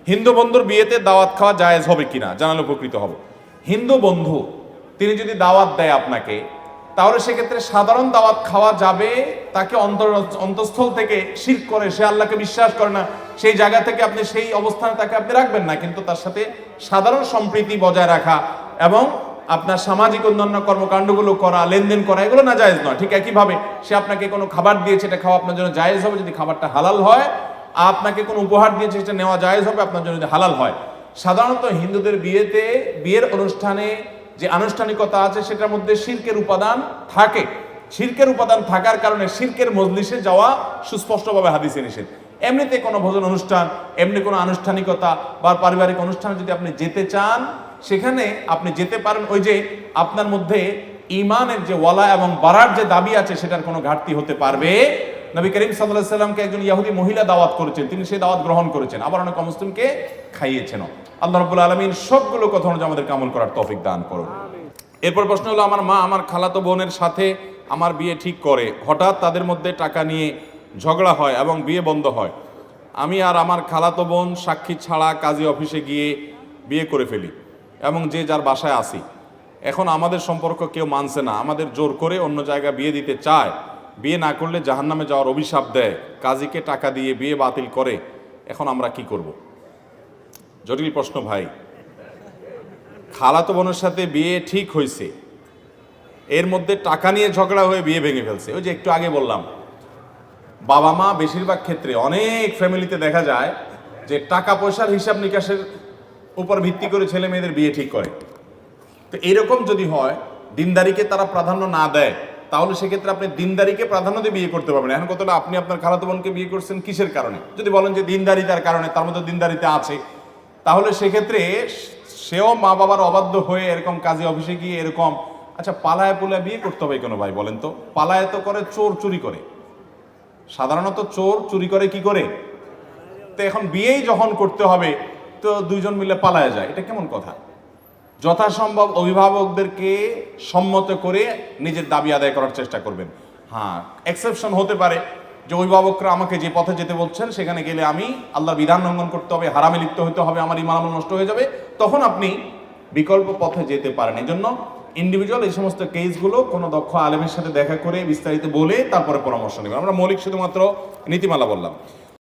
হিন্দু বন্ধুর বিয়েতে দাওয়াত খাওয়া জায়েজ হবে কিনা জানালে উপকৃত হব। হিন্দু বন্ধু তিনি যদি দাওয়াত দেয় আপনাকে, তাহলে সেক্ষেত্রে সাধারণ দাওয়াত খাওয়া যাবে। তাকে অন্তঃস্থল থেকে শিরক করে, সে আল্লাহকে বিশ্বাস করে না, সেই জায়গা থেকে আপনি সেই অবস্থানে তাকে আপনি রাখবেন না, কিন্তু তার সাথে সাধারণ সম্প্রীতি বজায় রাখা এবং আপনার সামাজিক অন্যান্য কর্মকাণ্ডগুলো করা, লেনদেন করা, এগুলো না জায়েজ নয়। ঠিক একইভাবে সে আপনাকে কোনো খাবার দিয়েছে, এটা খাওয়া আপনার জন্য জায়েজ হবে যদি খাবারটা হালাল হয়। আপনাকে কোনো উপহার দিয়েছে, সেটা নেওয়া জায়েজ হবে আপনার জন্য যদি হালাল হয়। সাধারণত হিন্দুদের বিয়েতে, বিয়ের অনুষ্ঠানে যে আনুষ্ঠানিকতা আছে সেটার মধ্যে শিরকের উপাদান থাকে। শিরকের উপাদান থাকার কারণে শিরকের মজলিসে যাওয়া সুস্পষ্টভাবে হাদিসে নিষেধ। এমনিতে কোনো ভোজন অনুষ্ঠান, এমনি কোনো আনুষ্ঠানিকতা বা পারিবারিক অনুষ্ঠানে যদি আপনি যেতে চান, সেখানে আপনি যেতে পারেন। ওই যে আপনার মধ্যে ঈমানের যে ওয়ালা এবং বারার যে দাবি আছে, সেটার কোনো ঘাটতি হতে পারবে। নবী করিম সাল্লাল্লাহু আলাইহি সাল্লামকে একজন ইহুদি মহিলা দাওয়াত করেছেন, তিনি সেই দাওয়াত গ্রহণ করেছেন, আবার অনেক মুসলিমকে খাইয়েছেন। আল্লাহ রাব্বুল আলামিন সবগুলো কথা অনুযায়ী আমাদেরকে আমল করার তৌফিক দান করুন। এরপর প্রশ্ন হলো, আমার মা আমার খালাতো বোনের সাথে আমার বিয়ে ঠিক করে, হঠাৎ তাদের মধ্যে টাকা নিয়ে ঝগড়া হয় এবং বিয়ে বন্ধ হয়। আমি আর আমার খালাতো বোন সাক্ষী ছাড়া কাজী অফিসে গিয়ে বিয়ে করে ফেলি এবং যে যার বাসায় আসি। এখন আমাদের সম্পর্ক কেউ মানছে না, আমাদের জোর করে অন্য জায়গায় বিয়ে দিতে চায়। বিয়ে না করলে জাহান্নামে যাওয়ার অভিশাপ দেয়, কাজীকে টাকা দিয়ে বিয়ে বাতিল করে। এখন আমরা কি করব? জটিল প্রশ্ন ভাই। খালাতো বোনের সাথে বিয়ে ঠিক হয়েছে, এর মধ্যে টাকা নিয়ে ঝগড়া হয়ে বিয়ে ভেঙে ফেলছে। ওই যে একটু আগে বললাম, বাবা মা বেশিরভাগ ক্ষেত্রে অনেক ফ্যামিলিতে দেখা যায় যে টাকা পয়সার হিসাব নিকাশের উপর ভিত্তি করে ছেলে মেয়েদের বিয়ে ঠিক করে। তো এরকম যদি হয়, দিনদারিকে তারা প্রাধান্য না দেয়, তাহলে সেক্ষেত্রে আপনি দিনদারিকে প্রাধান্য দিয়ে বিয়ে করতে পারবেন। এখন কতটা আপনি আপনার খালাতো বোনকে বিয়ে করছেন কিসের কারণে? যদি বলেন যে দিনদারিতার কারণে, তার মধ্যে দিনদারিতা আছে, তাহলে সেক্ষেত্রে সেও মা বাবার অবাধ্য হয়ে এরকম কাজী অফিসে গিয়ে এরকম, আচ্ছা পালায় পুলায় বিয়ে করতে হবে কেন ভাই বলেন তো? পালায় তো করে চোর চুরি করে, সাধারণত চোর চুরি করে কি করে? তো এখন বিয়েই যখন করতে হবে, তো দুইজন মিলে পালায় যায়, এটা কেমন কথা? যথাসম্ভব অভিভাবকদেরকে সম্মত করে নিজের দাবি আদায় করার চেষ্টা করবেন। হ্যাঁ, এক্সেপশন হতে পারে যে অভিভাবকরা আমাকে যে পথে যেতে বলছেন সেখানে গেলে আমি আল্লাহর বিধান লঙ্ঘন করতে হবে, হারামে লিপ্ত হতে হবে, আমার ঈমান আমল নষ্ট হয়ে যাবে, তখন আপনি বিকল্প পথে যেতে পারেন। এই জন্য ইন্ডিভিজুয়াল এই সমস্ত কেসগুলো কোনো দক্ষ আলেমের সাথে দেখা করে বিস্তারিত বলে তারপরে পরামর্শ নেবেন। আমরা মৌলিক শুধুমাত্র নীতিমালা বললাম।